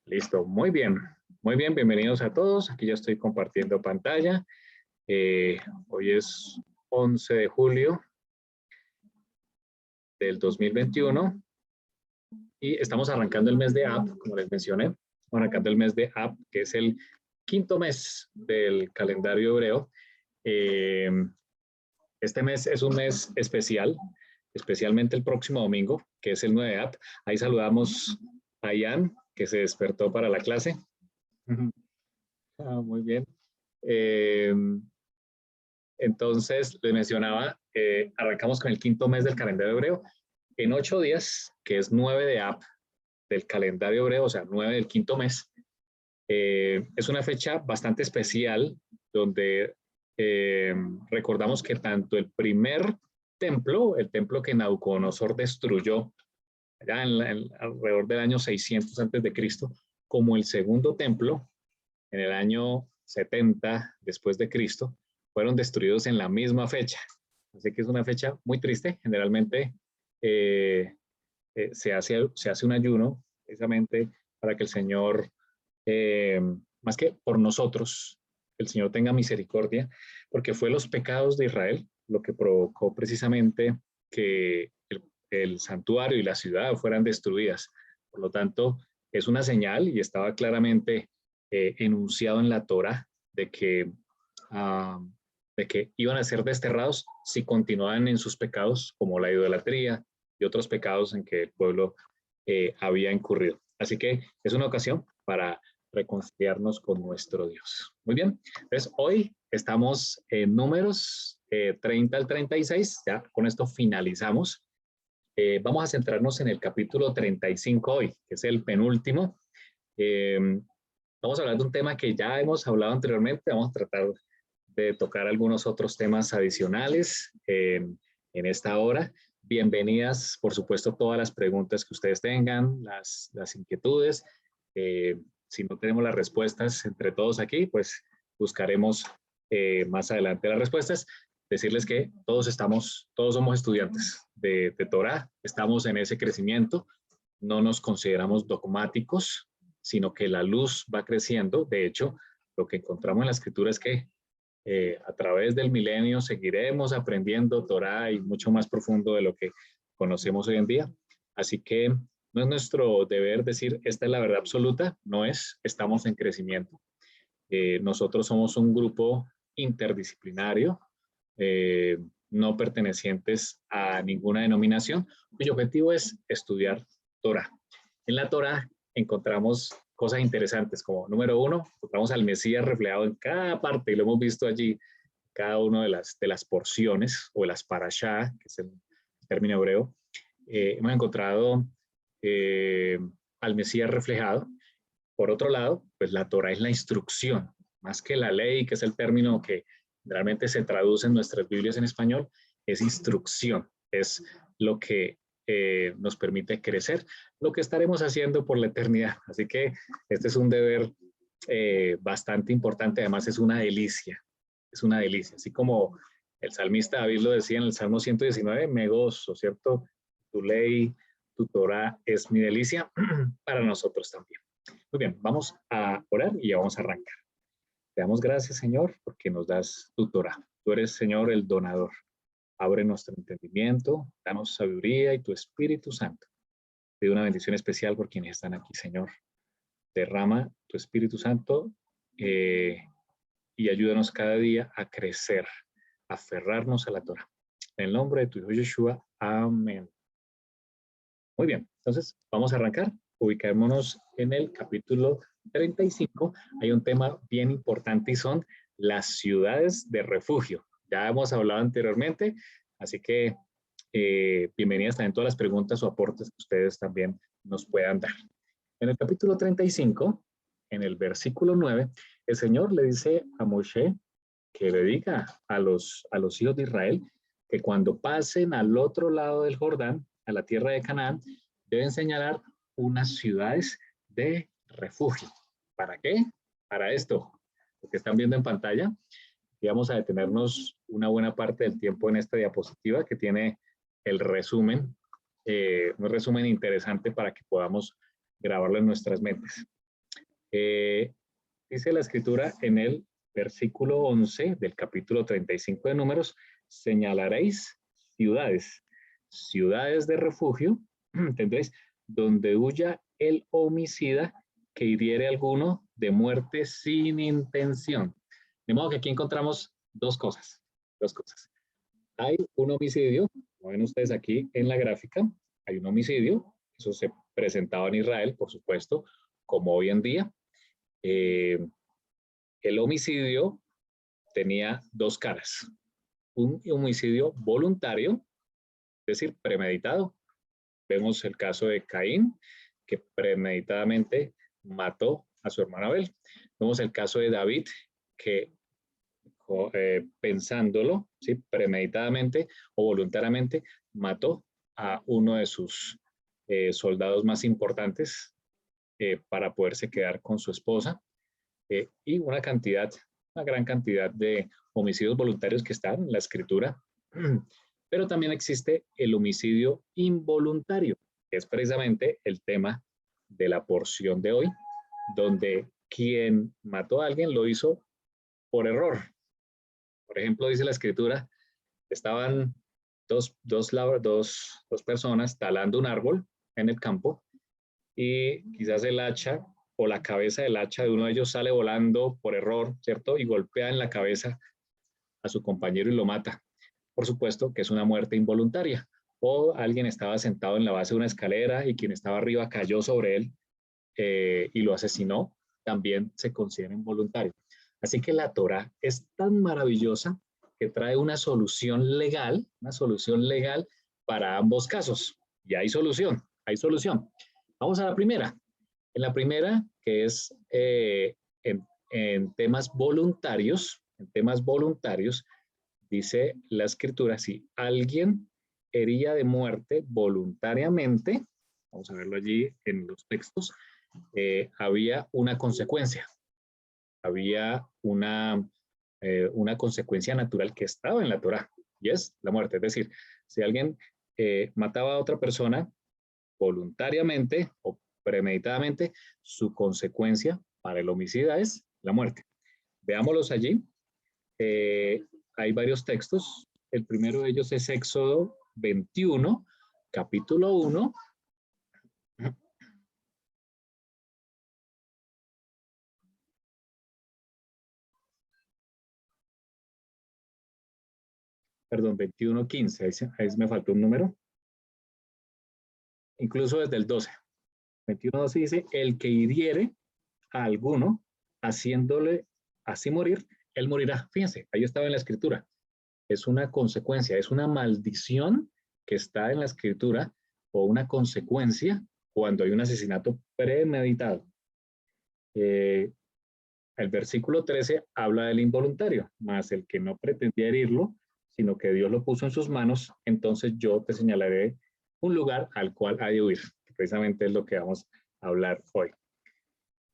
Listo, muy bien. Muy bien, bienvenidos a todos. Aquí ya estoy compartiendo pantalla. Hoy es 11 de julio del 2021 y estamos arrancando el mes de Ab, como les mencioné. Arrancando el mes de Ab, que es el quinto mes del calendario hebreo. Este mes es un mes especial, especialmente el próximo domingo, que es el 9 de Ab. Ahí saludamos a Ian, que se despertó para la clase. Muy bien. Eh, entonces, les mencionaba, arrancamos con el quinto mes del calendario hebreo. En 8 días, que es 9 de Ab del calendario hebreo, o sea, 9 del quinto mes, es una fecha bastante especial donde recordamos que tanto el primer templo, el templo que Nabucodonosor destruyó allá alrededor del año 600 antes de Cristo, como el segundo templo en el año 70 después de Cristo, fueron destruidos en la misma fecha. Así que es una fecha muy triste. Generalmente se hace un ayuno precisamente para que el Señor, más que por nosotros, el Señor tenga misericordia, porque fue los pecados de Israel lo que provocó precisamente que el santuario y la ciudad fueran destruidas. Por lo tanto, es una señal y estaba claramente enunciado en la Torah de que iban a ser desterrados si continuaban en sus pecados, como la idolatría y otros pecados en que el pueblo había incurrido. Así que es una ocasión para reconciliarnos con nuestro Dios. Muy bien, entonces hoy estamos en números 30 al 36, ya con esto finalizamos. Vamos a centrarnos en el capítulo 35 hoy, que es el penúltimo. Vamos a hablar de un tema que ya hemos hablado anteriormente, vamos a tratar de tocar algunos otros temas adicionales en esta hora. Bienvenidas, por supuesto, todas las preguntas que ustedes tengan, las inquietudes. Si no tenemos las respuestas entre todos aquí, pues buscaremos más adelante las respuestas. Decirles que todos somos estudiantes de Torah, estamos en ese crecimiento, no nos consideramos dogmáticos, sino que la luz va creciendo. De hecho, lo que encontramos en la escritura es que a través del milenio seguiremos aprendiendo Torah y mucho más profundo de lo que conocemos hoy en día. Así que no es nuestro deber decir esta es la verdad absoluta, no es, estamos en crecimiento. Nosotros somos un grupo interdisciplinario, no pertenecientes a ninguna denominación, cuyo objetivo es estudiar Torah. En la Torah encontramos cosas interesantes, como número uno, encontramos al Mesías reflejado en cada parte, y lo hemos visto allí, cada una de las porciones, o las parashá, que es el término hebreo. Hemos encontrado al Mesías reflejado. Por otro lado, pues la Torah es la instrucción, más que la ley, que es el término que realmente se traduce en nuestras Biblias en español, es instrucción, es lo que nos permite crecer, lo que estaremos haciendo por la eternidad. Así que este es un deber bastante importante, además es una delicia, así como el salmista David lo decía en el Salmo 119, me gozo, ¿cierto? Tu ley, tu Torah es mi delicia, para nosotros también. Muy bien, vamos a orar y ya vamos a arrancar. Te damos gracias, Señor, porque nos das tu Torah. Tú eres, Señor, el donador. Abre nuestro entendimiento, danos sabiduría y tu Espíritu Santo. Pido una bendición especial por quienes están aquí, Señor. Derrama tu Espíritu Santo y ayúdanos cada día a crecer, a aferrarnos a la Torah. En el nombre de tu Hijo Yeshua, amén. Muy bien, entonces vamos a arrancar. Ubicémonos en el capítulo 35. Hay un tema bien importante y son las ciudades de refugio. Ya hemos hablado anteriormente, así que bienvenidas también todas las preguntas o aportes que ustedes también nos puedan dar. En el capítulo 35, en el versículo 9, el Señor le dice a Moshe que le diga a los hijos de Israel que cuando pasen al otro lado del Jordán, a la tierra de Canaán, deben señalar unas ciudades de refugio. ¿Para qué? Para esto, lo que están viendo en pantalla. Y vamos a detenernos una buena parte del tiempo en esta diapositiva que tiene el resumen, un resumen interesante para que podamos grabarlo en nuestras mentes. Eh, dice la escritura en el versículo 11 del capítulo 35 de Números, señalaréis ciudades, ciudades de refugio, tendréis, donde huya el homicida que hiriere a alguno de muerte sin intención. De modo que aquí encontramos dos cosas. Hay un homicidio, como ven ustedes aquí en la gráfica, hay un homicidio, eso se presentaba en Israel, por supuesto, como hoy en día. El homicidio tenía dos caras. Un homicidio voluntario, es decir, premeditado. Vemos el caso de Caín, que premeditadamente mató a su hermano Abel. Vemos el caso de David, que pensándolo, ¿sí? Premeditadamente o voluntariamente, mató a uno de sus soldados más importantes para poderse quedar con su esposa. Y una gran cantidad de homicidios voluntarios que están en la escritura. Pero también existe el homicidio involuntario, que es precisamente el tema de la porción de hoy, donde quien mató a alguien lo hizo por error. Por ejemplo, dice la escritura, estaban dos personas talando un árbol en el campo y quizás el hacha o la cabeza del hacha de uno de ellos sale volando por error, ¿cierto? Y golpea en la cabeza a su compañero y lo mata. Por supuesto que es una muerte involuntaria. O alguien estaba sentado en la base de una escalera y quien estaba arriba cayó sobre él y lo asesinó, también se considera involuntario. Así que la Torá es tan maravillosa que trae una solución legal para ambos casos. Y hay solución. Vamos a la primera. En la primera, que es en temas voluntarios, dice la escritura, si alguien hería de muerte voluntariamente, vamos a verlo allí en los textos, había una consecuencia. Había una consecuencia natural que estaba en la Torá, y es la muerte. Es decir, si alguien mataba a otra persona voluntariamente o premeditadamente, su consecuencia para el homicida es la muerte. Veámoslos allí. Hay varios textos. El primero de ellos es Éxodo 21, capítulo 1. Perdón, 21:15. Ahí me faltó un número. Incluso desde el 12. 21:12 dice, el que hiriere a alguno, haciéndole así morir, él morirá. Fíjense, ahí estaba en la escritura. Es una consecuencia, es una maldición que está en la escritura o una consecuencia cuando hay un asesinato premeditado. El versículo 13 habla del involuntario, más el que no pretendía herirlo, sino que Dios lo puso en sus manos, entonces yo te señalaré un lugar al cual hay de huir. Precisamente es lo que vamos a hablar hoy.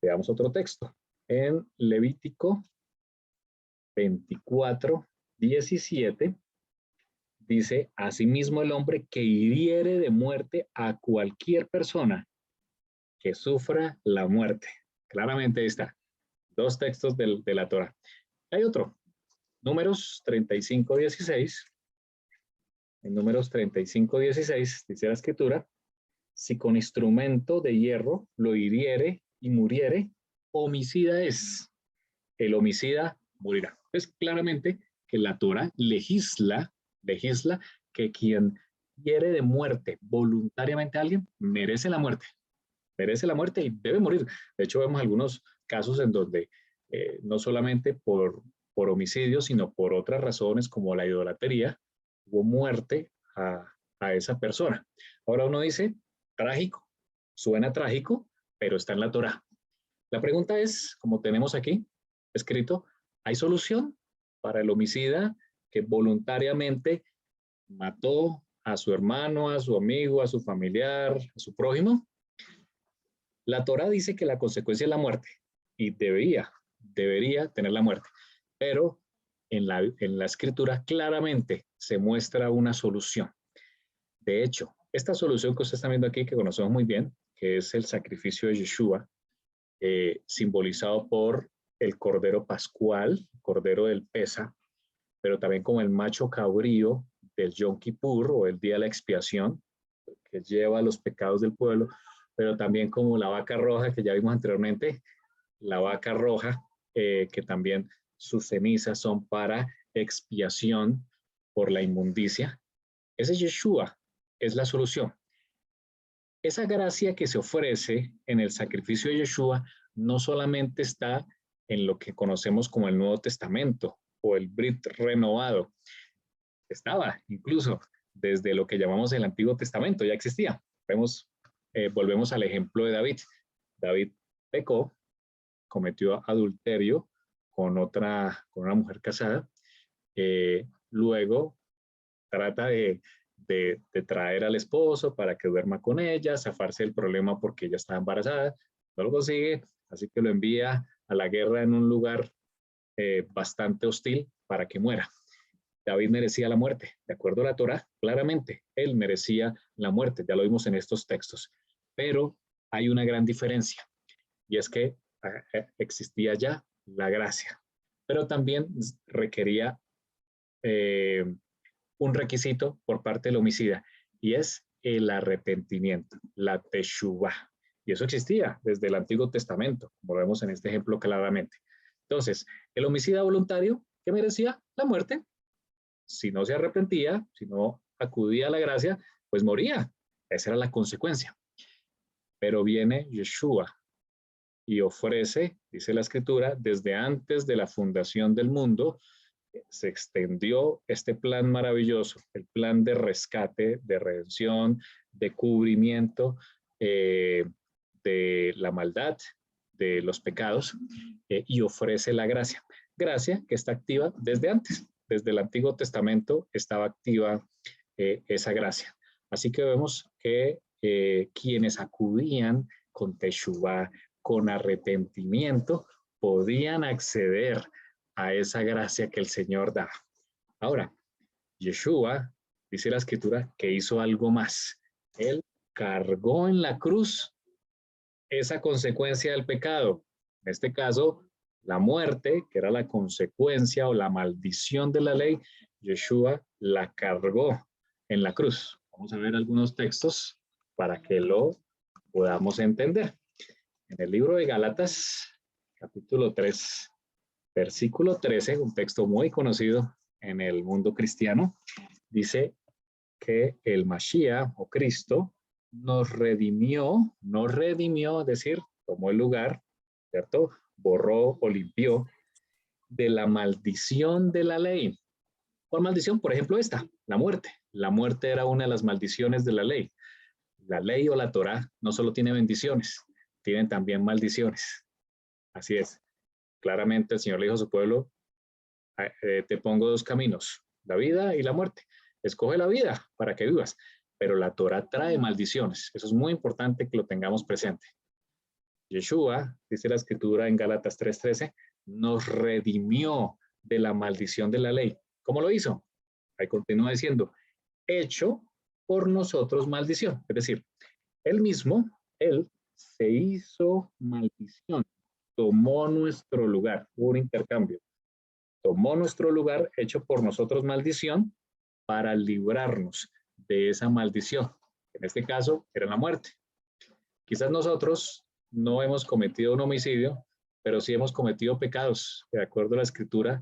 Veamos otro texto. En Levítico 24:17 dice, asimismo el hombre que hiriere de muerte a cualquier persona que sufra la muerte. Claramente ahí está. Dos textos de la Torá. Hay otro. Números 35:16. En Números 35:16 dice la escritura, si con instrumento de hierro lo hiriere y muriere, homicida es. El homicida morirá. Es claramente que la Torá legisla que quien hiere de muerte voluntariamente a alguien merece la muerte y debe morir. De hecho, vemos algunos casos en donde no solamente por homicidio, sino por otras razones como la idolatría, hubo muerte a esa persona. Ahora uno dice, trágico, suena trágico, pero está en la Torá. La pregunta es, como tenemos aquí escrito, ¿hay solución para el homicida que voluntariamente mató a su hermano, a su amigo, a su familiar, a su prójimo? La Torá dice que la consecuencia es la muerte y debería tener la muerte, pero en la escritura claramente se muestra una solución. De hecho, esta solución que usted está viendo aquí, que conocemos muy bien, que es el sacrificio de Yeshua, simbolizado por el cordero pascual, cordero del Pesa, pero también como el macho cabrío del Yom Kippur o el día de la expiación, que lleva los pecados del pueblo, pero también como la vaca roja que ya vimos anteriormente, la vaca roja, que también sus cenizas son para expiación por la inmundicia. Ese Yeshua es la solución. Esa gracia que se ofrece en el sacrificio de Yeshua no solamente está en lo que conocemos como el Nuevo Testamento o el Brit renovado. Estaba incluso desde lo que llamamos el Antiguo Testamento, ya existía. Volvemos al ejemplo de David. David pecó, cometió adulterio con una mujer casada. Luego trata de traer al esposo para que duerma con ella, zafarse del problema porque ella está embarazada. No lo consigue, así que lo envía a la guerra en un lugar bastante hostil para que muera. David merecía la muerte, de acuerdo a la Torá, claramente, él merecía la muerte, ya lo vimos en estos textos, pero hay una gran diferencia, y es que existía ya la gracia, pero también requería un requisito por parte del homicida, y es el arrepentimiento, la teshuvah, y eso existía desde el Antiguo Testamento, como vemos en este ejemplo claramente. Entonces, el homicida voluntario, ¿qué merecía? La muerte. Si no se arrepentía, si no acudía a la gracia, pues moría. Esa era la consecuencia. Pero viene Yeshua y ofrece, dice la Escritura, desde antes de la fundación del mundo, se extendió este plan maravilloso, el plan de rescate, de redención, de cubrimiento de la maldad, de los pecados, y ofrece la gracia. Gracia que está activa desde antes. Desde el Antiguo Testamento estaba activa esa gracia. Así que vemos que quienes acudían con teshuvah, con arrepentimiento, podían acceder a esa gracia que el Señor da. Ahora, Yeshua, dice la Escritura, que hizo algo más. Él cargó en la cruz esa consecuencia del pecado. En este caso, la muerte, que era la consecuencia o la maldición de la ley, Yeshua la cargó en la cruz. Vamos a ver algunos textos para que lo podamos entender. En el libro de Gálatas, capítulo 3, versículo 13, un texto muy conocido en el mundo cristiano, dice que el Mashiach o Cristo nos redimió, es decir, tomó el lugar, ¿cierto? Borró o limpió de la maldición de la ley. ¿Cuál maldición? Por ejemplo, esta, la muerte. La muerte era una de las maldiciones de la ley. La ley o la Torá no solo tiene bendiciones, tienen también maldiciones. Así es. Claramente el Señor le dijo a su pueblo, te pongo dos caminos, la vida y la muerte. Escoge la vida para que vivas, pero la Torá trae maldiciones. Eso es muy importante que lo tengamos presente. Yeshua, dice la Escritura en Gálatas 3:13, nos redimió de la maldición de la ley. ¿Cómo lo hizo? Ahí continúa diciendo, hecho por nosotros maldición. Es decir, él mismo, él se hizo maldición, tomó nuestro lugar, hubo un intercambio. Tomó nuestro lugar, hecho por nosotros maldición, para librarnos de esa maldición. En este caso, era la muerte. Quizás nosotros no hemos cometido un homicidio, pero sí hemos cometido pecados que, de acuerdo a la Escritura,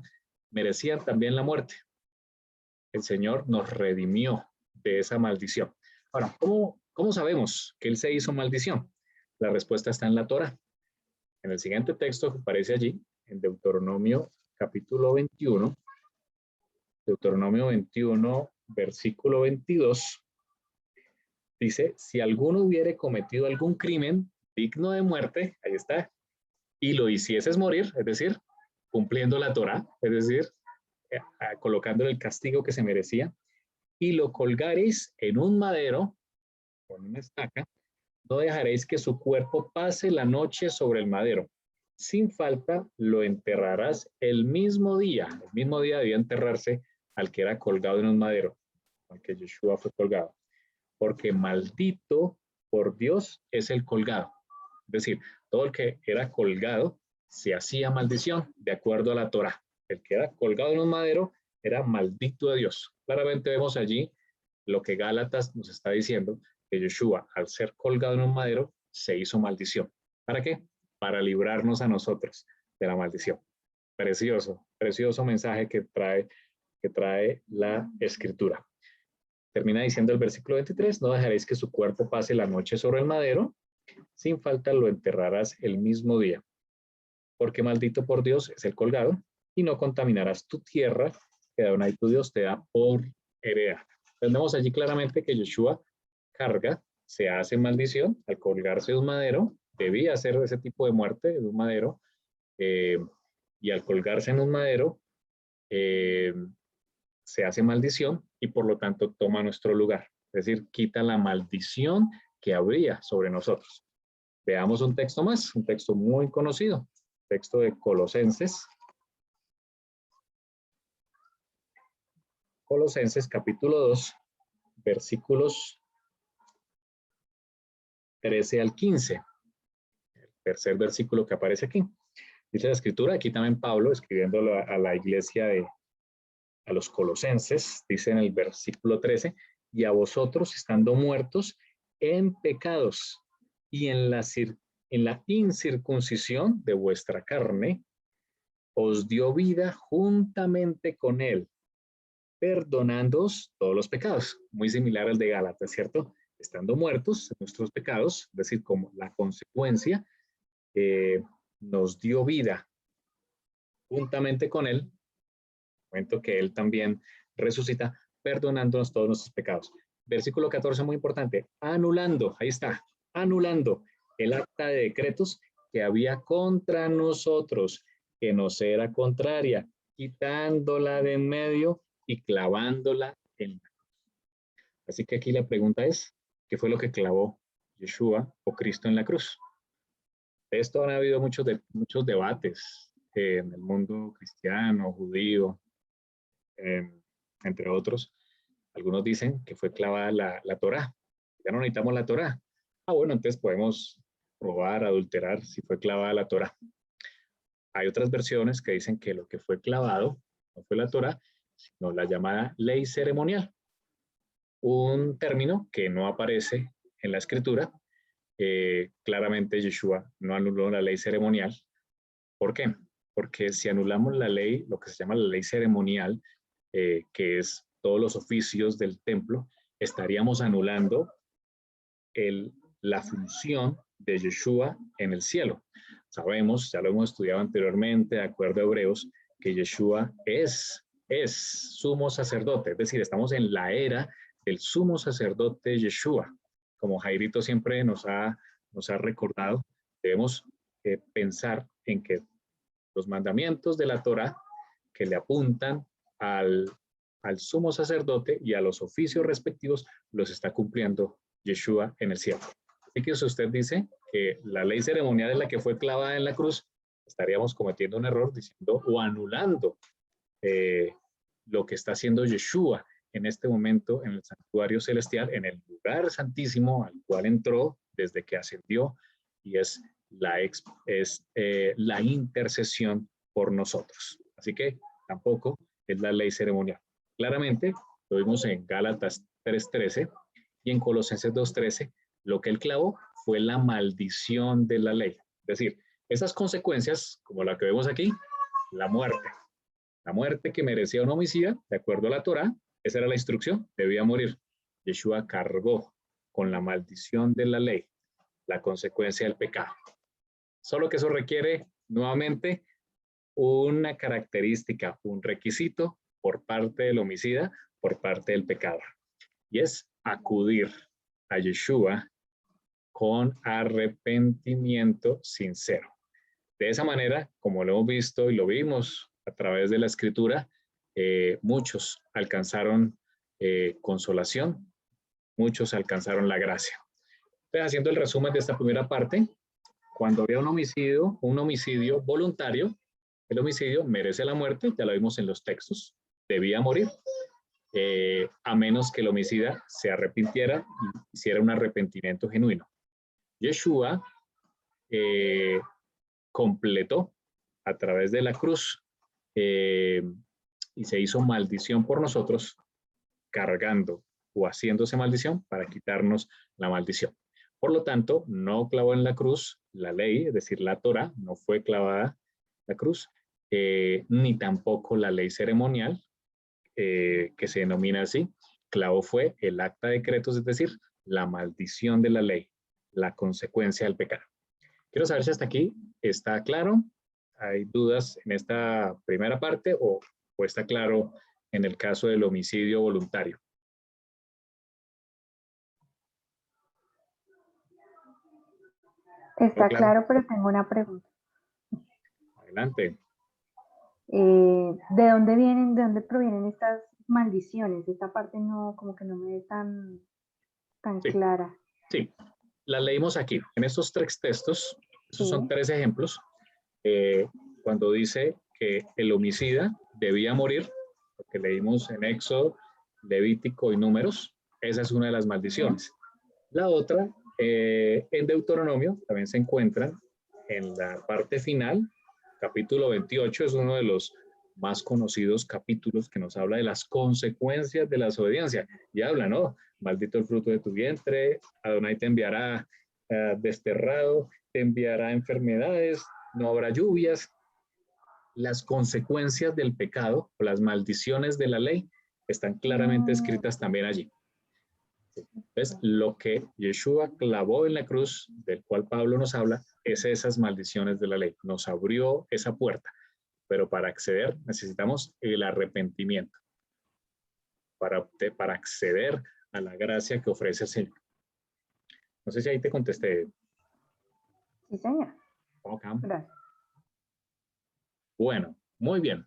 merecían también la muerte. El Señor nos redimió de esa maldición. Ahora, ¿cómo sabemos que Él se hizo maldición? La respuesta está en la Torá. En el siguiente texto que aparece allí, en Deuteronomio capítulo 21, Deuteronomio 21, versículo 22, dice, si alguno hubiere cometido algún crimen digno de muerte, ahí está, y lo hicieses morir, es decir, cumpliendo la Torá, es decir, colocándole el castigo que se merecía, y lo colgareis en un madero, con una estaca, no dejaréis que su cuerpo pase la noche sobre el madero. Sin falta lo enterrarás el mismo día. El mismo día debía enterrarse al que era colgado en un madero, al que Yeshua fue colgado. Porque maldito por Dios es el colgado. Es decir, todo el que era colgado se hacía maldición de acuerdo a la Torá. El que era colgado en un madero era maldito de Dios. Claramente vemos allí lo que Gálatas nos está diciendo, que Yeshua, al ser colgado en un madero, se hizo maldición. ¿Para qué? Para librarnos a nosotros de la maldición. Precioso, precioso mensaje que trae la Escritura. Termina diciendo el versículo 23, no dejaréis que su cuerpo pase la noche sobre el madero, sin falta lo enterrarás el mismo día, porque maldito por Dios es el colgado, y no contaminarás tu tierra, que Adonai tu Dios te da por heredad. Vemos allí claramente que Yeshua carga, se hace maldición al colgarse de un madero, debía hacer ese tipo de muerte de un madero, y al colgarse en un madero, se hace maldición y por lo tanto toma nuestro lugar. Es decir, quita la maldición que habría sobre nosotros. Veamos un texto más, un texto muy conocido, texto de Colosenses. Colosenses capítulo 2, versículos 13 al 15. El tercer versículo que aparece aquí. Dice la Escritura, aquí también Pablo, escribiendo a la iglesia a los colosenses, dice en el versículo 13, y a vosotros estando muertos en pecados y en la incircuncisión de vuestra carne, os dio vida juntamente con él, perdonándoos todos los pecados. Muy similar al de Gálatas, ¿cierto? Estando muertos en nuestros pecados, es decir, como la consecuencia, nos dio vida juntamente con él, momento que él también resucita, perdonándonos todos nuestros pecados. Versículo 14, muy importante, anulando, ahí está, anulando el acta de decretos que había contra nosotros, que nos era contraria, quitándola de en medio y clavándola en la cruz. Así que aquí la pregunta es, ¿qué fue lo que clavó Yeshua o Cristo en la cruz? De esto han habido muchos debates en el mundo cristiano, judío, entre otros. Algunos dicen que fue clavada la Torá. Ya no necesitamos la Torá. Bueno, entonces podemos probar, adulterar si fue clavada la Torá. Hay otras versiones que dicen que lo que fue clavado no fue la Torá, sino la llamada ley ceremonial. Un término que no aparece en la Escritura. Claramente Yeshua no anuló la ley ceremonial. ¿Por qué? Porque si anulamos la ley, lo que se llama la ley ceremonial, que es todos los oficios del templo, estaríamos anulando la función de Yeshua en el cielo. Sabemos, ya lo hemos estudiado anteriormente, de acuerdo a Hebreos, que Yeshua es sumo sacerdote, es decir, estamos en la era del sumo sacerdote Yeshua. Como Jairito siempre nos ha recordado, debemos pensar en que los mandamientos de la Torá que le apuntan al sumo sacerdote y a los oficios respectivos los está cumpliendo Yeshua en el cielo. Así que si usted dice que la ley ceremonial es la que fue clavada en la cruz, estaríamos cometiendo un error diciendo o anulando lo que está haciendo Yeshua en este momento en el santuario celestial, en el lugar santísimo al cual entró desde que ascendió, y es la intercesión por nosotros. Así que tampoco es la ley ceremonial. Claramente lo vimos en Gálatas 3:13 y en Colosenses 2:13. Lo que él clavó fue la maldición de la ley. Es decir, esas consecuencias, como la que vemos aquí, la muerte. La muerte que merecía un homicida, de acuerdo a la Torá, esa era la instrucción, debía morir. Yeshua cargó con la maldición de la ley, la consecuencia del pecado. Solo que eso requiere, nuevamente, una característica, un requisito por parte del homicida, por parte del pecador. Y es acudir a Yeshua con arrepentimiento sincero. De esa manera, como lo hemos visto y lo vimos a través de la Escritura, muchos alcanzaron consolación, muchos alcanzaron la gracia. Entonces, haciendo el resumen de esta primera parte, cuando había un homicidio voluntario, el homicidio merece la muerte, ya lo vimos en los textos, debía morir, a menos que el homicida se arrepintiera y hiciera un arrepentimiento genuino. Yeshua completó a través de la cruz y se hizo maldición por nosotros, cargando o haciéndose maldición para quitarnos la maldición. Por lo tanto, no clavó en la cruz la ley, es decir, la Torá, no fue clavada la cruz, ni tampoco la ley ceremonial, que se denomina así. Clavó fue el acta de decretos, es decir, la maldición de la ley, la consecuencia del pecado. Quiero saber si hasta aquí está claro. ¿Hay dudas en esta primera parte o está claro en el caso del homicidio voluntario? Está claro, pero tengo una pregunta. Adelante. ¿De dónde provienen estas maldiciones? Esta parte no, como que no me es tan Sí, clara. sí, la leímos aquí. En estos 3 textos, esos son 3 ejemplos. Cuando dice que el homicida debía morir, lo que leímos en Éxodo, Levítico y Números, esa es una de las maldiciones. La otra, en Deuteronomio, también se encuentran en la parte final, capítulo 28, es uno de los más conocidos capítulos que nos habla de las consecuencias de la desobediencia. Y habla, ¿no? Maldito el fruto de tu vientre, Adonai te enviará desterrado, te enviará enfermedades, no habrá lluvias. Las consecuencias del pecado o las maldiciones de la ley están claramente escritas también allí. Entonces, lo que Yeshua clavó en la cruz, del cual Pablo nos habla, es esas maldiciones de la ley. Nos abrió esa puerta, pero para acceder necesitamos el arrepentimiento, para acceder a la gracia que ofrece el Señor. No sé si ahí te contesté. Sí, señor. Okay. Gracias. Bueno, muy bien.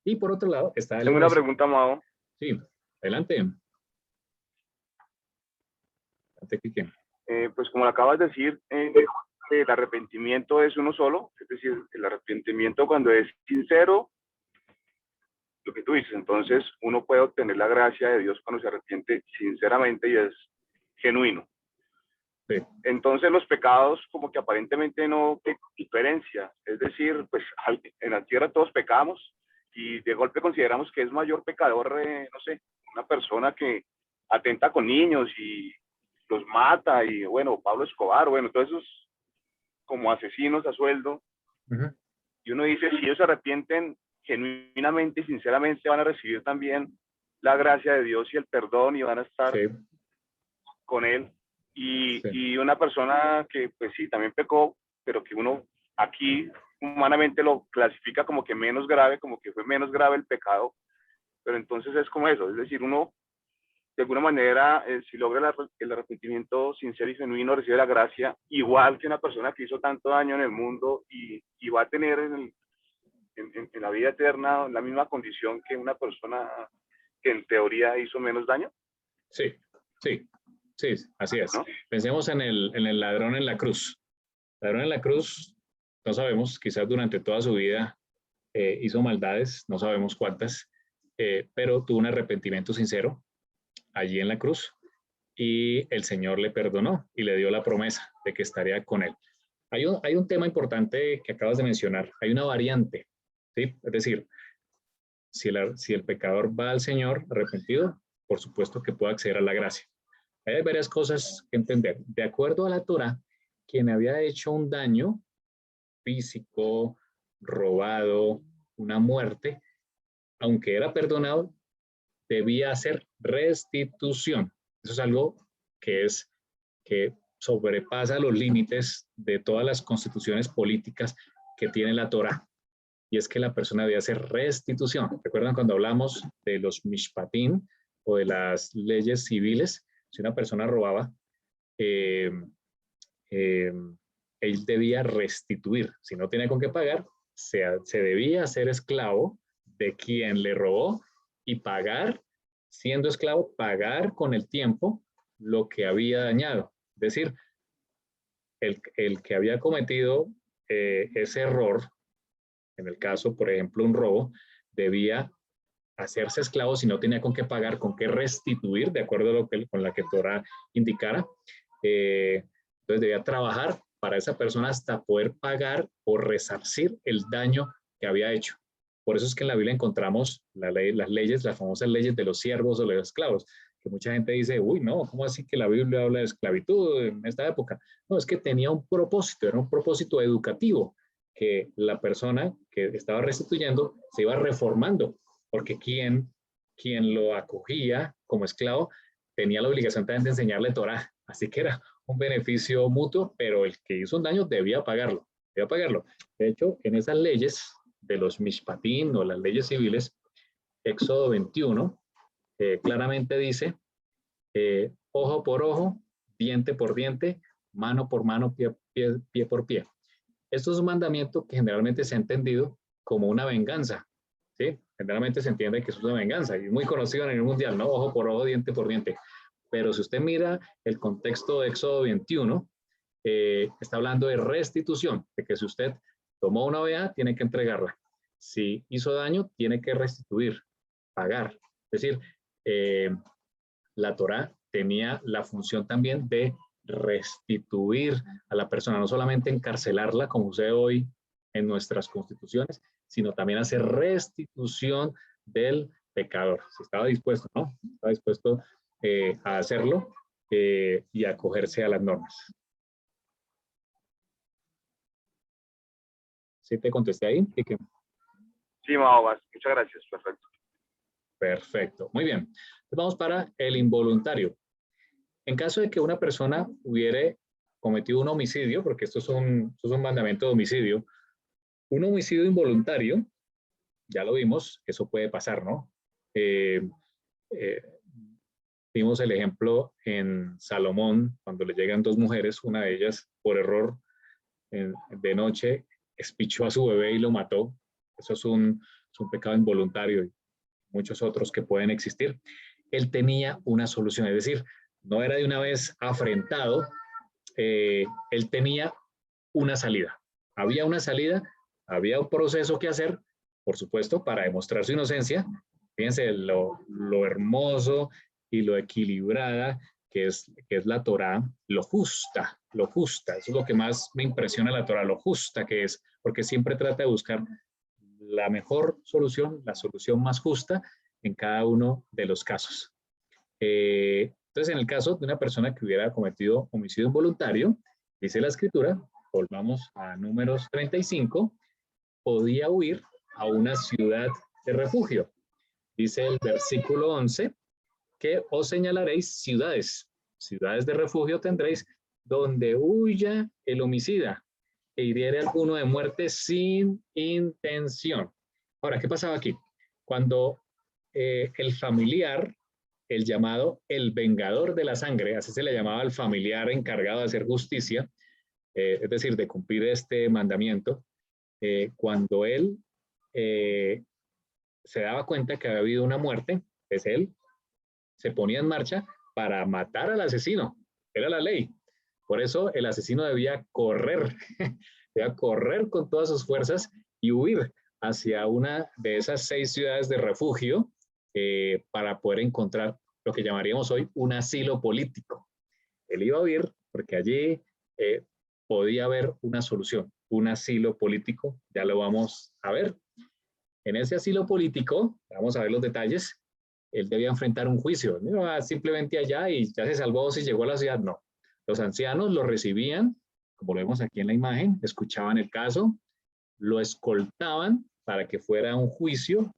Y por otro lado está el... Tengo una pregunta, Mao. Sí, adelante. Pues como lo acabas de decir, el arrepentimiento es uno solo, es decir, el arrepentimiento cuando es sincero, lo que tú dices, entonces uno puede obtener la gracia de Dios cuando se arrepiente sinceramente y es genuino. Sí. Entonces los pecados como que aparentemente no hay diferencia, es decir, pues en la tierra todos pecamos y de golpe consideramos que es mayor pecador, no sé, una persona que atenta con niños y los mata, y bueno, Pablo Escobar, bueno, todos esos como asesinos a sueldo. Y uno dice, si ellos se arrepienten genuinamente y sinceramente, van a recibir también la gracia de Dios y el perdón y van a estar con él. Y una persona que pues sí, también pecó, pero que uno aquí humanamente lo clasifica como que menos grave, como que fue menos grave el pecado, pero entonces es como eso, es decir, uno de alguna manera, si logra el arrepentimiento sincero y genuino, recibe la gracia, igual que una persona que hizo tanto daño en el mundo y va a tener en la vida eterna la misma condición que una persona que en teoría hizo menos daño. Sí, sí, sí, así es. ¿No? Pensemos en el ladrón en la cruz. El ladrón en la cruz, no sabemos, quizás durante toda su vida hizo maldades, no sabemos cuántas, pero tuvo un arrepentimiento sincero allí en la cruz y el Señor le perdonó y le dio la promesa de que estaría con él. Hay un tema importante que acabas de mencionar, hay una variante, ¿sí? Es decir, si el pecador va al Señor arrepentido, por supuesto que puede acceder a la gracia. Hay varias cosas que entender. De acuerdo a la Torá, quien había hecho un daño físico, robado, una muerte, aunque era perdonado, debía hacer restitución. Eso es algo que sobrepasa los límites de todas las constituciones políticas que tiene la Torá. Y es que la persona debía hacer restitución. ¿Recuerdan cuando hablamos de los mishpatim o de las leyes civiles? Si una persona robaba, él debía restituir. Si no tenía con qué pagar, se debía hacer esclavo de quien le robó y pagar, siendo esclavo, pagar con el tiempo lo que había dañado. Es decir, el que había cometido ese error, en el caso, por ejemplo, un robo, debía hacerse esclavo si no tenía con qué pagar, con qué restituir, de acuerdo a con la que Torah indicara, Entonces debía trabajar para esa persona hasta poder pagar o resarcir el daño que había hecho. Por eso es que en la Biblia encontramos las leyes, las famosas leyes de los siervos o de los esclavos, que mucha gente dice, uy, no, ¿cómo así que la Biblia habla de esclavitud en esta época? No, es que tenía un propósito, era un propósito educativo, que la persona que estaba restituyendo se iba reformando, porque quien lo acogía como esclavo tenía la obligación también de enseñarle Torah, así que era un beneficio mutuo, pero el que hizo un daño debía pagarlo, debía pagarlo. De hecho, en esas leyes de los mishpatim o las leyes civiles, Éxodo 21 claramente dice, ojo por ojo, diente por diente, mano por mano, pie por pie. Esto es un mandamiento que generalmente se ha entendido como una venganza, ¿sí? Generalmente se entiende que es una venganza y es muy conocido a nivel mundial, ¿no? Ojo por ojo, diente por diente. Pero si usted mira el contexto de Éxodo 21, está hablando de restitución, de que si usted tomó una oveja, tiene que entregarla. Si hizo daño, tiene que restituir, pagar. Es decir, la Torá tenía la función también de restituir a la persona, no solamente encarcelarla, como sucede hoy en nuestras constituciones, sino también hacer restitución del pecador. Si estaba dispuesto, ¿no? Estaba dispuesto a hacerlo y a acogerse a las normas. ¿Sí te contesté ahí? Sí, Mahoma, muchas gracias, perfecto. Perfecto, muy bien. Entonces vamos para el involuntario. En caso de que una persona hubiera cometido un homicidio, porque esto es un mandamiento de homicidio, un homicidio involuntario, ya lo vimos, eso puede pasar, ¿no? Vimos el ejemplo en Salomón, cuando le llegan dos mujeres, una de ellas por error de noche espichó a su bebé y lo mató. Eso es un pecado involuntario y muchos otros que pueden existir. Él tenía una solución, es decir, no era de una vez afrentado, él tenía una salida. Había una salida, había un proceso que hacer, por supuesto, para demostrar su inocencia. Fíjense lo hermoso y lo equilibrada que es la Torá, lo justa, eso es lo que más me impresiona la Torá, lo justa que es, porque siempre trata de buscar la mejor solución, la solución más justa en cada uno de los casos. Entonces, en el caso de una persona que hubiera cometido homicidio involuntario, dice la escritura, volvamos a Números 35, podía huir a una ciudad de refugio. Dice el versículo 11, que os señalaréis ciudades de refugio tendréis, donde huya el homicida e hiriere a alguno de muerte sin intención. Ahora, ¿qué pasaba aquí? Cuando el familiar, el llamado el vengador de la sangre, así se le llamaba al familiar encargado de hacer justicia, es decir, de cumplir este mandamiento, cuando él se daba cuenta que había habido una muerte, pues él se ponía en marcha para matar al asesino. Era la ley. Por eso el asesino debía correr con todas sus fuerzas y huir hacia una de esas 6 ciudades de refugio para poder encontrar lo que llamaríamos hoy un asilo político. Él iba a huir porque allí podía haber una solución, un asilo político, ya lo vamos a ver. En ese asilo político, vamos a ver los detalles, él debía enfrentar un juicio, no iba simplemente allá y ya se salvó si llegó a la ciudad, no. Los ancianos lo recibían, como lo vemos aquí en la imagen, escuchaban el caso, lo escoltaban para que fuera un juicio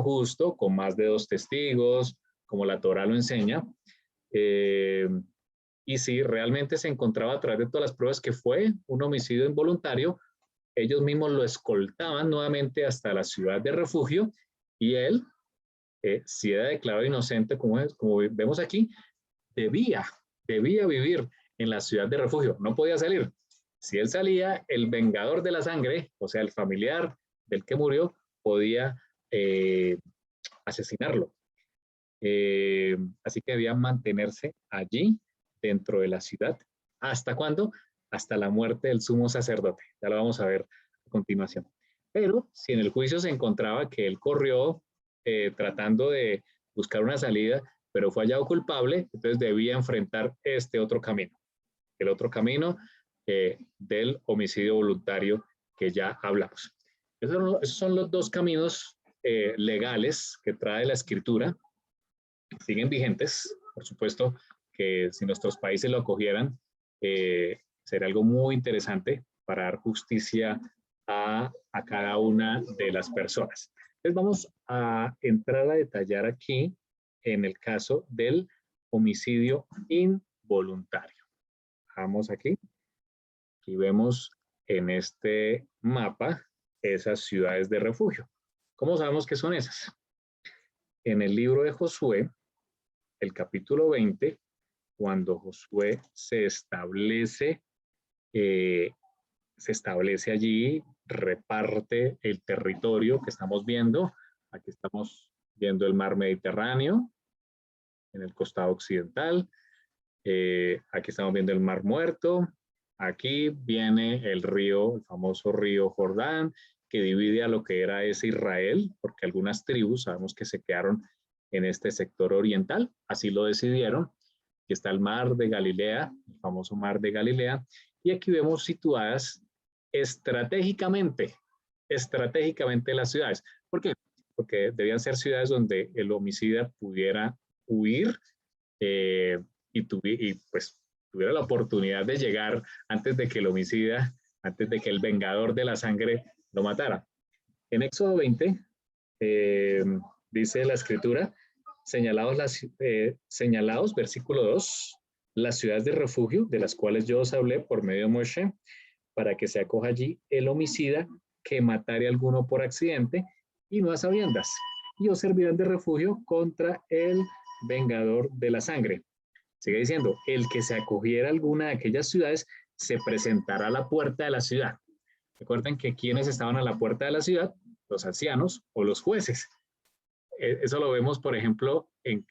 justo, con más de 2 testigos, como la Torá lo enseña, y si realmente se encontraba a través de todas las pruebas que fue un homicidio involuntario, ellos mismos lo escoltaban nuevamente hasta la ciudad de refugio y él, si era declarado inocente, como vemos aquí, debía vivir en la ciudad de refugio, no podía salir. Si él salía, el vengador de la sangre, o sea, el familiar del que murió, podía asesinarlo. Así que debía mantenerse allí, dentro de la ciudad. ¿Hasta cuándo? Hasta la muerte del sumo sacerdote. Ya lo vamos a ver a continuación. Pero si en el juicio se encontraba que él corrió tratando de buscar una salida, pero fue hallado culpable, entonces debía enfrentar este otro camino. el otro camino del homicidio voluntario que ya hablamos. Esos son los dos caminos legales que trae la escritura, siguen vigentes. Por supuesto que si nuestros países lo acogieran, sería algo muy interesante para dar justicia a cada una de las personas. Entonces vamos a entrar a detallar aquí en el caso del homicidio involuntario. Vamos aquí. Aquí vemos en este mapa esas ciudades de refugio. ¿Cómo sabemos que son esas? En el libro de Josué, el capítulo 20, cuando Josué se establece allí, reparte el territorio que estamos viendo. Aquí estamos viendo el mar Mediterráneo en el costado occidental. Aquí estamos viendo el mar Muerto. Aquí viene el río, el famoso río Jordán, que divide a lo que era ese Israel, porque algunas tribus sabemos que se quedaron en este sector oriental, así lo decidieron. Aquí está el mar de Galilea, el famoso mar de Galilea, y aquí vemos situadas estratégicamente las ciudades. ¿Por qué? Porque debían ser ciudades donde el homicida pudiera huir y pues tuviera la oportunidad de llegar antes de que el homicida, antes de que el vengador de la sangre lo matara. En Éxodo 20 dice la escritura, señalados, versículo 2, las ciudades de refugio de las cuales yo os hablé por medio de Moshe, para que se acoja allí el homicida que matare a alguno por accidente y no a sabiendas, y os servirán de refugio contra el vengador de la sangre. Sigue diciendo, el que se acogiera a alguna de aquellas ciudades se presentará a la puerta de la ciudad. Recuerden que quienes estaban a la puerta de la ciudad, los ancianos o los jueces. Eso lo vemos, por ejemplo, en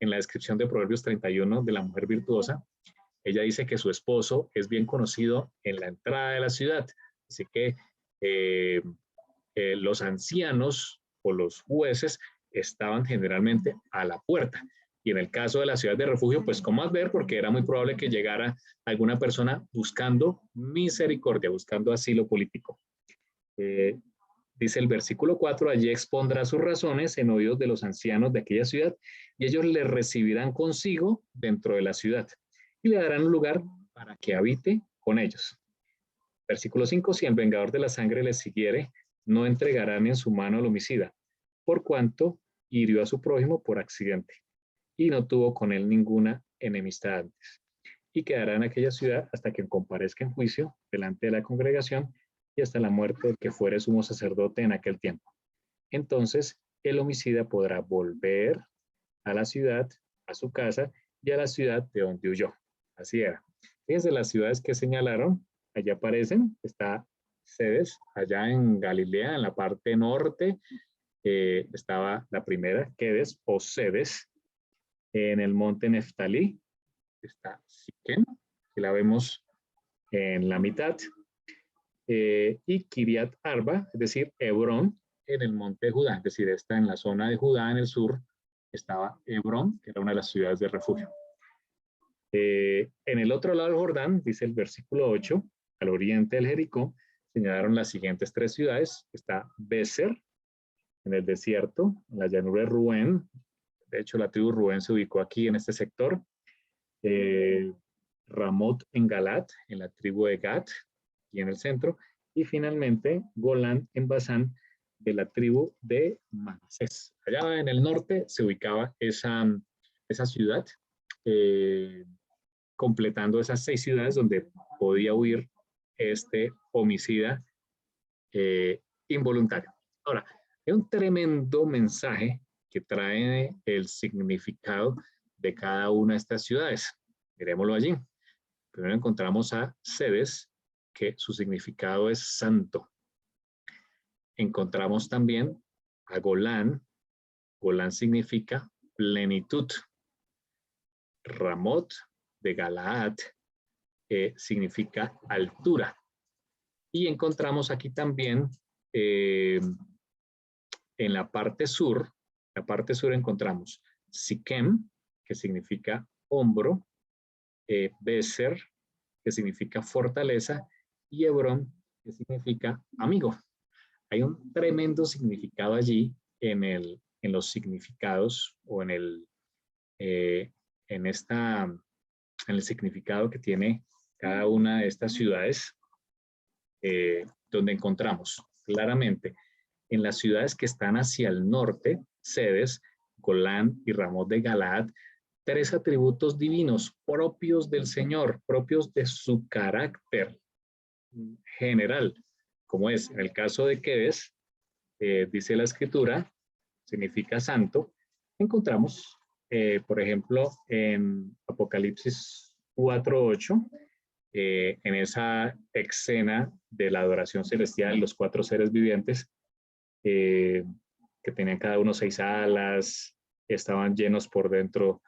la descripción de Proverbios 31 de la mujer virtuosa. Ella dice que su esposo es bien conocido en la entrada de la ciudad. Así que los ancianos o los jueces estaban generalmente a la puerta. Y en el caso de la ciudad de refugio, pues cómo ver, porque era muy probable que llegara alguna persona buscando misericordia, buscando asilo político. Dice el versículo 4, allí expondrá sus razones en oídos de los ancianos de aquella ciudad, y ellos le recibirán consigo dentro de la ciudad, y le darán un lugar para que habite con ellos. Versículo 5, si el vengador de la sangre les siguiere, no entregarán en su mano al homicida, por cuanto hirió a su prójimo por accidente, y no tuvo con él ninguna enemistad antes. Y quedará en aquella ciudad hasta que comparezca en juicio delante de la congregación y hasta la muerte del que fuere sumo sacerdote en aquel tiempo. Entonces el homicida podrá volver a la ciudad, a su casa y a la ciudad de donde huyó. Así era. Fíjense las ciudades que señalaron, allá aparecen, está Cedes, allá en Galilea, en la parte norte, estaba la primera, Quedes o Cedes. En el monte Neftalí está Siquem, que la vemos en la mitad, y Kiriat Arba, es decir, Hebrón, en el monte de Judá, es decir, está en la zona de Judá, en el sur, estaba Hebrón, que era una de las ciudades de refugio. En el otro lado del Jordán, dice el versículo 8, al oriente del Jericó, señalaron las siguientes tres ciudades. Está Beser, en el desierto, en la llanura de Rubén. De hecho, la tribu Rubén se ubicó aquí en este sector. Ramot en Galat, en la tribu de Gat, y en el centro. Y finalmente, Golán en Basán, de la tribu de Manasés. Allá en el norte se ubicaba esa ciudad, completando esas 6 ciudades donde podía huir este homicida involuntario. Ahora, hay un tremendo mensaje que trae el significado de cada una de estas ciudades. Miremoslo allí. Primero encontramos a Cedes, que su significado es santo. Encontramos también a Golán. Golán significa plenitud. Ramot de Galaad significa altura. Y encontramos aquí también en la parte sur encontramos Siquem, que significa hombro, Beser, que significa fortaleza, y Hebrón, que significa amigo. Hay un tremendo significado allí en los significados o en el significado que tiene cada una de estas ciudades, donde encontramos claramente en las ciudades que están hacia el norte, Cedes, Golán y Ramot de Galaad, tres atributos divinos propios del Señor, propios de su carácter general, como es en el caso de Quedes, dice la escritura, significa santo. Encontramos, por ejemplo, en Apocalipsis 4:8, en esa escena de la adoración celestial, los cuatro seres vivientes, que tenían cada uno 6 alas, estaban llenos por dentro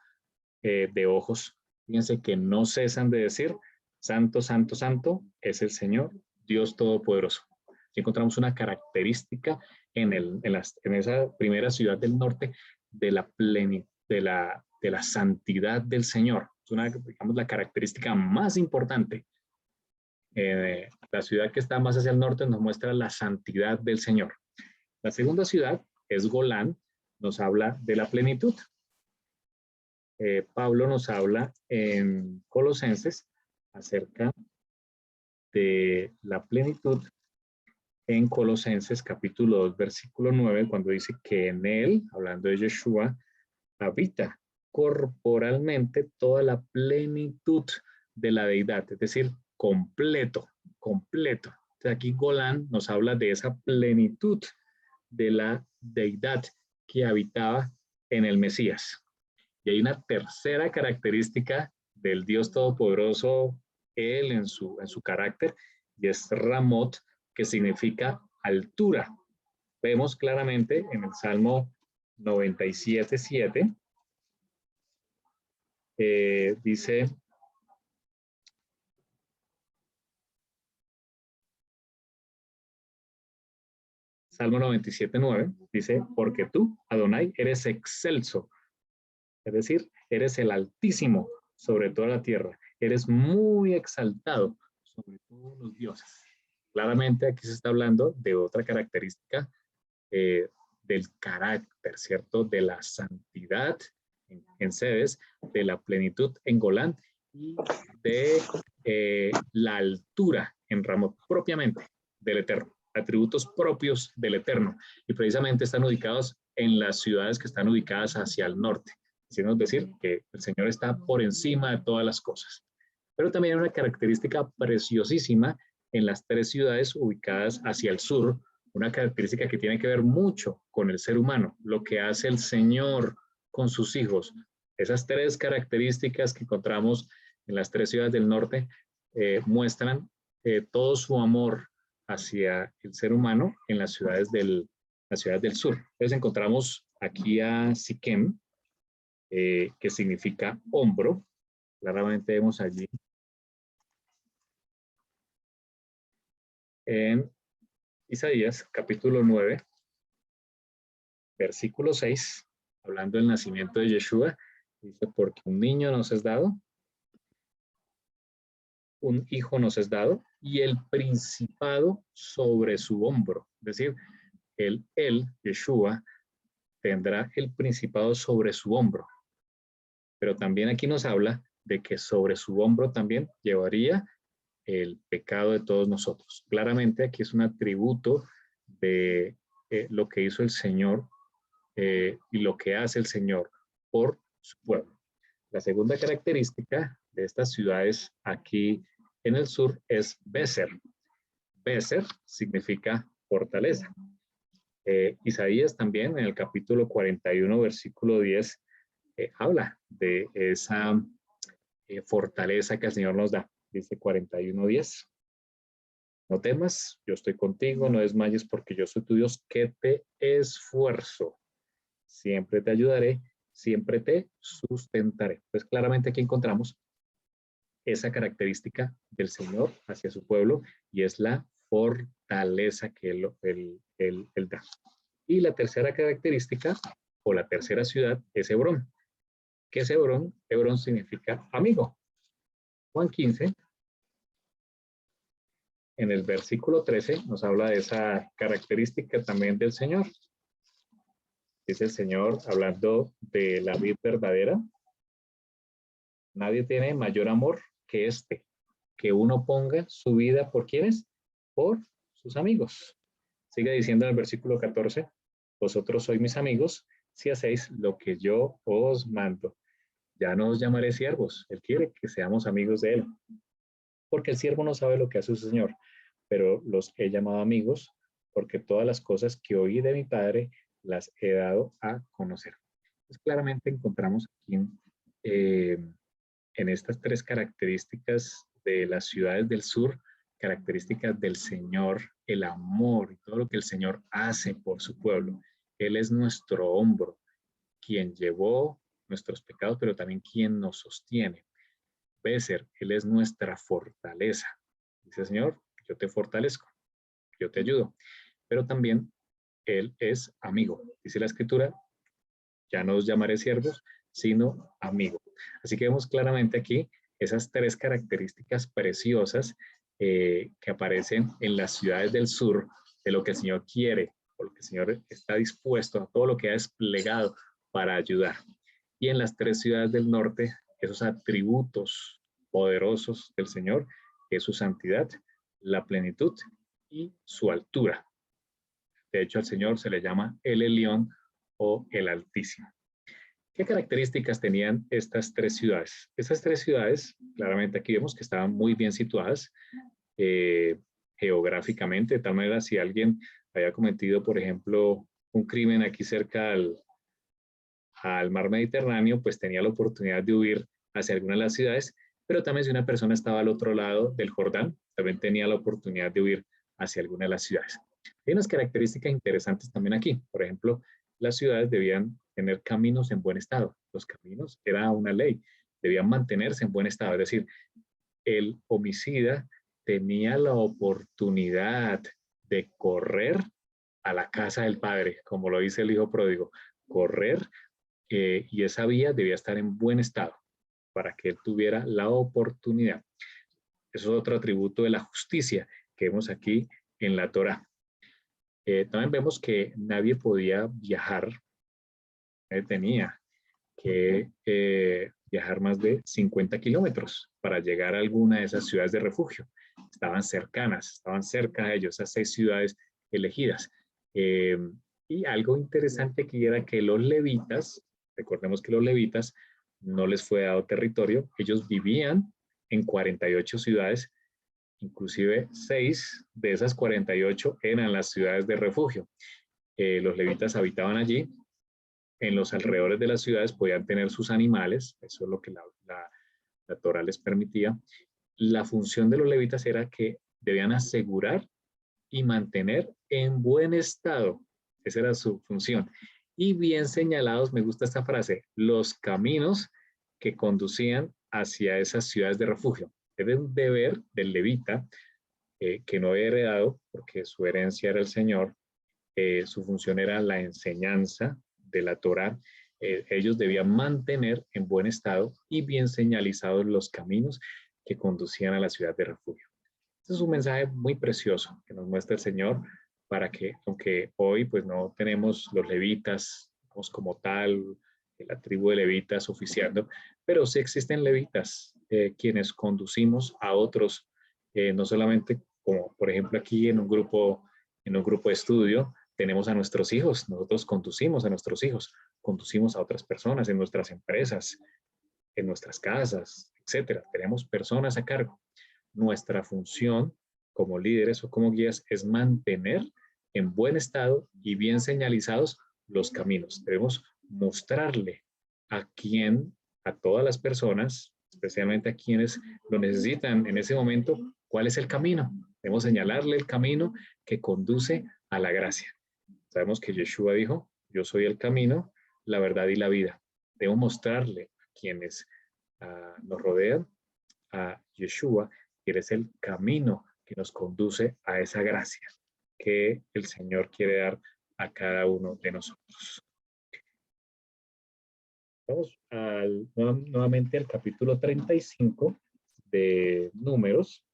de ojos. Fíjense que no cesan de decir, santo, santo, santo es el Señor, Dios Todopoderoso. Aquí encontramos una característica en esa primera ciudad del norte de la plenitud, de la santidad del Señor. Es digamos, la característica más importante. La ciudad que está más hacia el norte nos muestra la santidad del Señor. La segunda ciudad es Golán, nos habla de la plenitud. Pablo nos habla en Colosenses acerca de la plenitud en Colosenses capítulo 2, versículo 9, cuando dice que en él, hablando de Yeshua, habita corporalmente toda la plenitud de la deidad, es decir, completo, completo. Entonces aquí Golán nos habla de esa plenitud de la deidad que habitaba en el Mesías. Y hay una tercera característica del Dios Todopoderoso, él en su carácter, y es Ramot, que significa altura. Vemos claramente en el Salmo 97:7, dice, Salmo 97:9, dice, porque tú, Adonai, eres excelso, es decir, eres el Altísimo sobre toda la tierra, eres muy exaltado sobre todos los dioses. Claramente aquí se está hablando de otra característica del carácter, ¿cierto? De la santidad en Cedes, de la plenitud en Golán y de la altura en Ramot, propiamente del Eterno, atributos propios del Eterno. Y precisamente están ubicados en las ciudades que están ubicadas hacia el norte. Es decir, que el Señor está por encima de todas las cosas. Pero también hay una característica preciosísima en las tres ciudades ubicadas hacia el sur, una característica que tiene que ver mucho con el ser humano, lo que hace el Señor con sus hijos. Esas tres características que encontramos en las tres ciudades del norte muestran todo su amor hacia el ser humano en las ciudades del sur. Entonces encontramos aquí a Siquem, que significa hombro. Claramente vemos allí en Isaías capítulo 9, versículo 6, hablando del nacimiento de Yeshua, dice, porque un niño nos es dado, un hijo nos es dado, y el principado sobre su hombro. Es decir, él, Yeshua, tendrá el principado sobre su hombro. Pero también aquí nos habla de que sobre su hombro también llevaría el pecado de todos nosotros. Claramente aquí es un atributo de lo que hizo el Señor y lo que hace el Señor por su pueblo. La segunda característica de estas ciudades aquí en el sur es Beser. Beser significa fortaleza. Isaías también en el capítulo 41, versículo 10, habla de esa fortaleza que el Señor nos da. Dice 41:10. No temas, yo estoy contigo, no desmayes porque yo soy tu Dios que te esfuerzo. Siempre te ayudaré, siempre te sustentaré. Pues claramente aquí encontramos esa característica del Señor hacia su pueblo y es la fortaleza que él da. Y la tercera característica o la tercera ciudad es Hebrón. ¿Qué es Hebrón? Hebrón significa amigo. Juan 15, en el versículo 13, nos habla de esa característica también del Señor. Dice el Señor, hablando de la vid verdadera, nadie tiene mayor amor que este, que uno ponga su vida ¿por quiénes? Por sus amigos. Sigue diciendo en el versículo 14, vosotros sois mis amigos si hacéis lo que yo os mando. Ya no os llamaré siervos, Él quiere que seamos amigos de Él. Porque el siervo no sabe lo que hace su Señor, pero los he llamado amigos porque todas las cosas que oí de mi Padre las he dado a conocer. Pues claramente encontramos aquí en estas tres características de las ciudades del sur, características del Señor, el amor y todo lo que el Señor hace por su pueblo. Él es nuestro hombro, quien llevó nuestros pecados, pero también quien nos sostiene. Béser, Él es nuestra fortaleza. Dice el Señor, yo te fortalezco, yo te ayudo. Pero también Él es amigo. Dice la Escritura, ya no os llamaré siervos, sino amigo. Así que vemos claramente aquí esas tres características preciosas que aparecen en las ciudades del sur de lo que el Señor quiere, o lo que el Señor está dispuesto a todo lo que ha desplegado para ayudar. Y en las tres ciudades del norte, esos atributos poderosos del Señor, que es su santidad, la plenitud y su altura. De hecho, al Señor se le llama el Elión o el Altísimo. ¿Qué características tenían estas tres ciudades? Estas tres ciudades, claramente aquí vemos que estaban muy bien situadas geográficamente, de tal manera si alguien había cometido, por ejemplo, un crimen aquí cerca al mar Mediterráneo, pues tenía la oportunidad de huir hacia alguna de las ciudades, pero también si una persona estaba al otro lado del Jordán, también tenía la oportunidad de huir hacia alguna de las ciudades. Hay unas características interesantes también aquí. Por ejemplo, las ciudades debían tener caminos en buen estado. Los caminos era una ley, debían mantenerse en buen estado. Es decir, el homicida tenía la oportunidad de correr a la casa del padre, como lo dice el hijo pródigo, correr y esa vía debía estar en buen estado para que él tuviera la oportunidad. Eso es otro atributo de la justicia que vemos aquí en la Torá. También vemos que nadie podía viajar, tenía que viajar más de 50 kilómetros para llegar a alguna de esas ciudades de refugio. Estaban cercanas, estaban cerca de ellos, esas 6 ciudades elegidas. Y algo interesante aquí era que los levitas, recordemos que los levitas no les fue dado territorio, ellos vivían en 48 ciudades, inclusive 6 de esas 48 eran las ciudades de refugio. Los levitas habitaban allí, en los alrededores de las ciudades podían tener sus animales, eso es lo que la Torá les permitía. La función de los levitas era que debían asegurar y mantener en buen estado, esa era su función. Y bien señalados, me gusta esta frase, los caminos que conducían hacia esas ciudades de refugio. Era un deber del levita que no había heredado, porque su herencia era el Señor, su función era la enseñanza de la Torá. Ellos debían mantener en buen estado y bien señalizados los caminos que conducían a la ciudad de refugio. Este es un mensaje muy precioso que nos muestra el Señor para que, aunque hoy pues no tenemos los levitas como tal, la tribu de levitas oficiando, pero sí existen levitas quienes conducimos a otros, no solamente como por ejemplo aquí en un grupo de estudio, tenemos a nuestros hijos, nosotros conducimos a nuestros hijos, conducimos a otras personas en nuestras empresas, en nuestras casas, etcétera. Tenemos personas a cargo. Nuestra función como líderes o como guías es mantener en buen estado y bien señalizados los caminos. Debemos mostrarle a todas las personas, especialmente a quienes lo necesitan en ese momento, cuál es el camino. Debemos señalarle el camino que conduce a la gracia. Sabemos que Yeshua dijo, yo soy el camino, la verdad y la vida. Debemos mostrarle a quienes nos rodean a Yeshua, que es el camino que nos conduce a esa gracia que el Señor quiere dar a cada uno de nosotros. Vamos nuevamente al capítulo 35 de Números,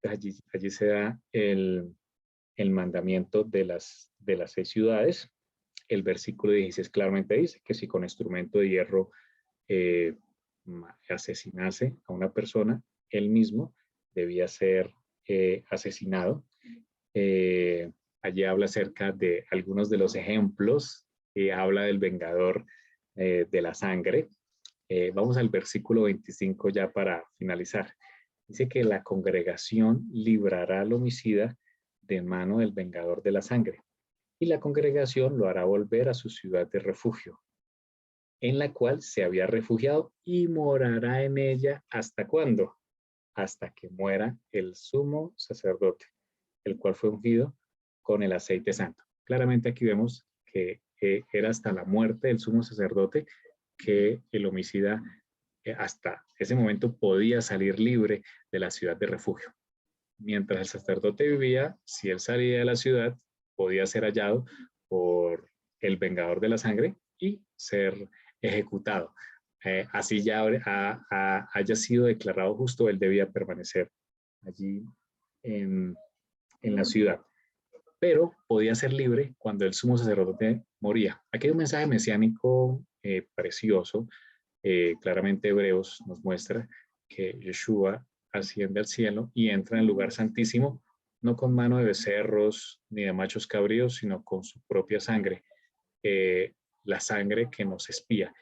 allí se da el mandamiento de las 6 ciudades. El versículo 16 claramente dice que si con instrumento de hierro asesinase a una persona, él mismo debía ser asesinado. Allí habla acerca de algunos de los ejemplos, habla del vengador de la sangre. Vamos al versículo 25 ya para finalizar. Dice que la congregación librará al homicida de mano del vengador de la sangre, y la congregación lo hará volver a su ciudad de refugio, en la cual se había refugiado, y morará en ella ¿hasta cuándo? Hasta que muera el sumo sacerdote, el cual fue ungido con el aceite santo. Claramente aquí vemos que era hasta la muerte del sumo sacerdote que el homicida hasta ese momento podía salir libre de la ciudad de refugio. Mientras el sacerdote vivía, si él salía de la ciudad, podía ser hallado por el vengador de la sangre y ser ejecutado. Así ya haya sido declarado justo, él debía permanecer allí en la ciudad. Pero podía ser libre cuando el sumo sacerdote moría. Aquí hay un mensaje mesiánico precioso. Claramente Hebreos nos muestra que Yeshua asciende al cielo y entra en el lugar santísimo, no con mano de becerros ni de machos cabríos, sino con su propia sangre, la sangre que nos espía.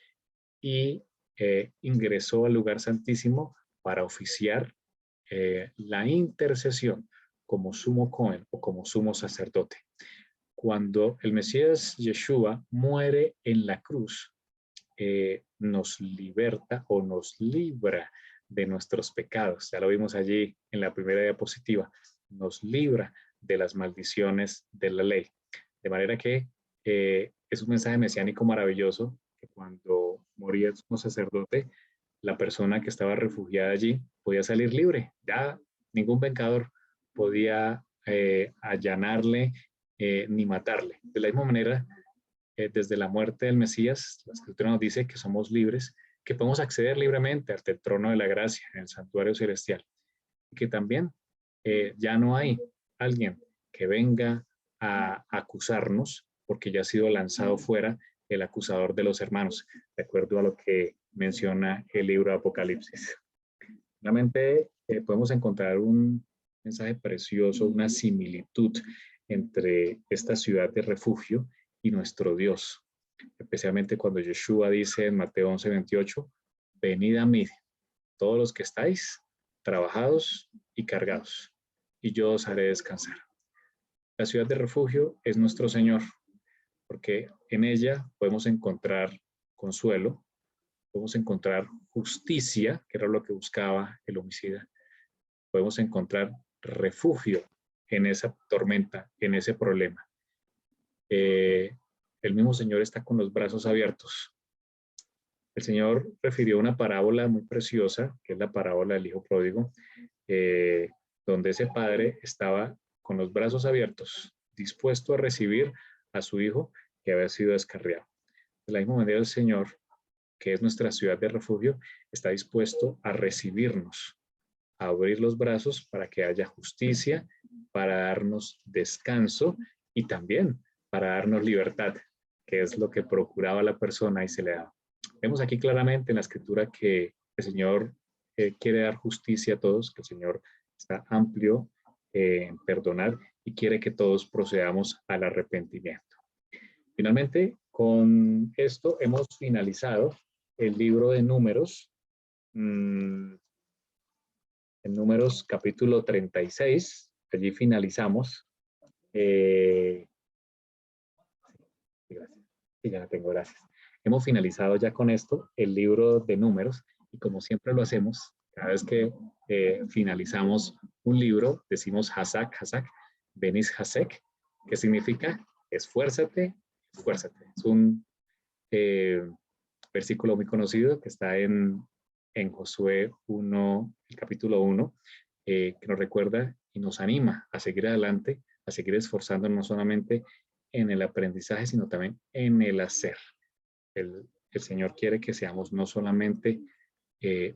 Y ingresó al lugar santísimo para oficiar la intercesión como sumo cohen o como sumo sacerdote. Cuando el Mesías Yeshua muere en la cruz, nos liberta o nos libra de nuestros pecados. Ya lo vimos allí en la primera diapositiva. Nos libra de las maldiciones de la ley. De manera que es un mensaje mesiánico maravilloso, que cuando moría el sumo sacerdote, la persona que estaba refugiada allí podía salir libre. Ya ningún vengador podía allanarle ni matarle. De la misma manera, desde la muerte del Mesías, la Escritura nos dice que somos libres, que podemos acceder libremente ante el trono de la gracia en el santuario celestial. Y que también ya no hay alguien que venga a acusarnos, porque ya ha sido lanzado fuera el acusador de los hermanos, de acuerdo a lo que menciona el libro de Apocalipsis. Realmente podemos encontrar un mensaje precioso, una similitud entre esta ciudad de refugio y nuestro Dios, especialmente cuando Yeshua dice en Mateo 11:28, venid a mí, todos los que estáis trabajados y cargados, y yo os haré descansar. La ciudad de refugio es nuestro Señor, porque en ella podemos encontrar consuelo, podemos encontrar justicia, que era lo que buscaba el homicida, podemos encontrar refugio en esa tormenta, en ese problema. El mismo Señor está con los brazos abiertos. El Señor refirió una parábola muy preciosa, que es la parábola del hijo pródigo, donde ese padre estaba con los brazos abiertos, dispuesto a recibir a su hijo que había sido descarriado. De la misma manera, el Señor, que es nuestra ciudad de refugio, está dispuesto a recibirnos, a abrir los brazos para que haya justicia, para darnos descanso y también para darnos libertad, que es lo que procuraba la persona y se le daba. Vemos aquí claramente en la Escritura que el Señor quiere dar justicia a todos, que el Señor está amplio en perdonar y quiere que todos procedamos al arrepentimiento. Finalmente, con esto hemos finalizado el libro de Números, en Números capítulo 36, allí finalizamos. Gracias. Sí, ya la tengo, gracias. Hemos finalizado ya con esto el libro de Números y como siempre lo hacemos, cada vez que finalizamos un libro, decimos Hazak, Hazak, Benis Hasek, que significa esfuérzate, esfuérzate. Es un versículo muy conocido que está en Josué 1, el capítulo 1, que nos recuerda y nos anima a seguir adelante, a seguir esforzándonos no solamente en el aprendizaje, sino también en el hacer. el Señor quiere que seamos no solamente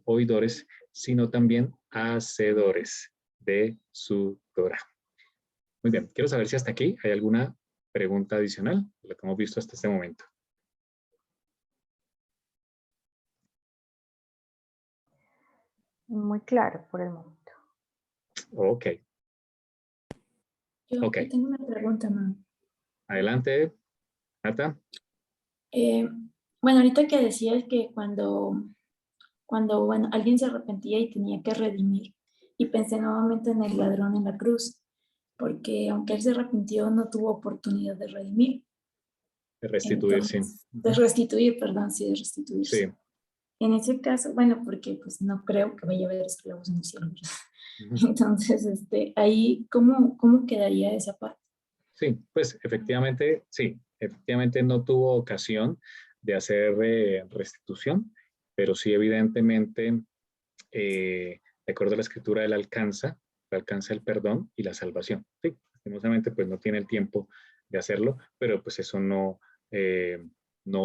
oidores, sino también hacedores de su Torah. Muy bien, quiero saber si hasta aquí hay alguna pregunta adicional de lo que hemos visto hasta este momento. Muy claro por el momento. Ok. Yo Ok. tengo una pregunta, mamá. Adelante, Nata. Bueno, ahorita que decías que cuando bueno, alguien se arrepentía y tenía que redimir, y pensé nuevamente en el ladrón en la cruz, porque aunque él se arrepintió, no tuvo oportunidad de redimir. De restituir, sí. Entonces, de restituir, perdón, sí, de restituirse. Sí. En ese caso, bueno, porque pues no creo que vaya a haber esclavos en el cielo, ¿verdad? Ujú. Entonces, ahí, ¿cómo quedaría esa parte? Sí, pues efectivamente, sí, efectivamente no tuvo ocasión de hacer restitución, pero sí evidentemente, de acuerdo a la escritura, él alcanza el perdón y la salvación. Sí, lastimosamente pues no tiene el tiempo de hacerlo, pero pues eso no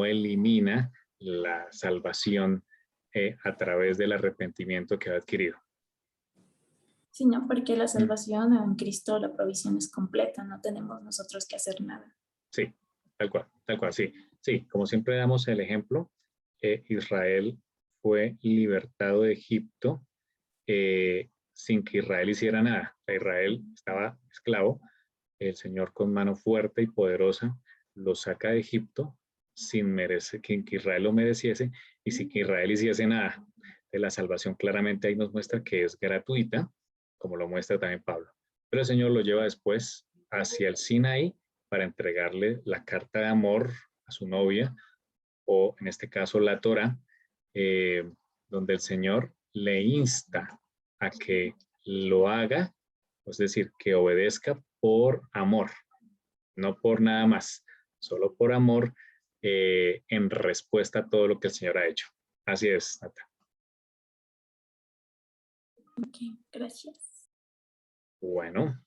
elimina la salvación a través del arrepentimiento que ha adquirido. Sí, ¿no? Porque la salvación en Cristo, la provisión es completa, no tenemos nosotros que hacer nada. Sí, tal cual, sí. Sí, como siempre damos el ejemplo, Israel fue libertado de Egipto sin que Israel hiciera nada. Israel estaba esclavo, el Señor con mano fuerte y poderosa lo saca de Egipto sin que Israel lo mereciese y sin que Israel hiciese nada. De la salvación claramente ahí nos muestra que es gratuita, como lo muestra también Pablo. Pero el Señor lo lleva después hacia el Sinaí para entregarle la carta de amor a su novia, o en este caso la Torá, donde el Señor le insta a que lo haga, es decir, que obedezca por amor, no por nada más, solo por amor, en respuesta a todo lo que el Señor ha hecho. Así es, Nata. Ok, gracias. Bueno,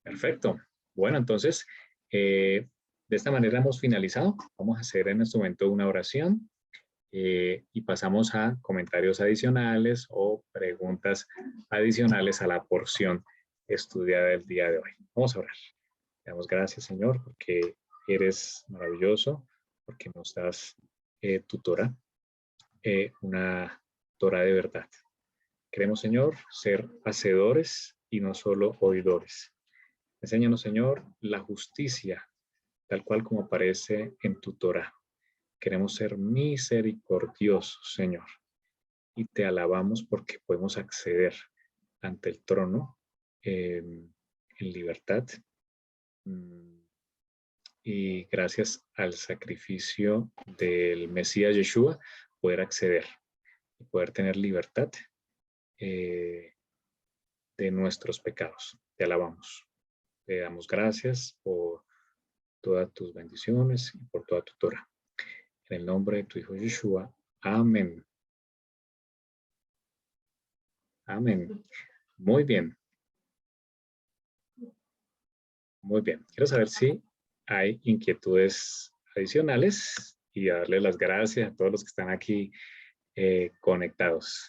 perfecto. Bueno, entonces, de esta manera hemos finalizado. Vamos a hacer en este momento una oración y pasamos a comentarios adicionales o preguntas adicionales a la porción estudiada del día de hoy. Vamos a orar. Le damos gracias, Señor, porque eres maravilloso, porque nos das tu Torah, una Torah de verdad. Queremos, Señor, ser hacedores y no solo oidores. Enséñanos, Señor, la justicia, tal cual como aparece en tu Torah. Queremos ser misericordiosos, Señor, y te alabamos porque podemos acceder ante el trono en libertad. Y gracias al sacrificio del Mesías Yeshua, poder acceder y poder tener libertad de nuestros pecados. Te alabamos. Te damos gracias por todas tus bendiciones y por toda tu Torah. En el nombre de tu Hijo Yeshua. Amén. Amén. Muy bien. Muy bien. Quiero saber si hay inquietudes adicionales y darle las gracias a todos los que están aquí conectados.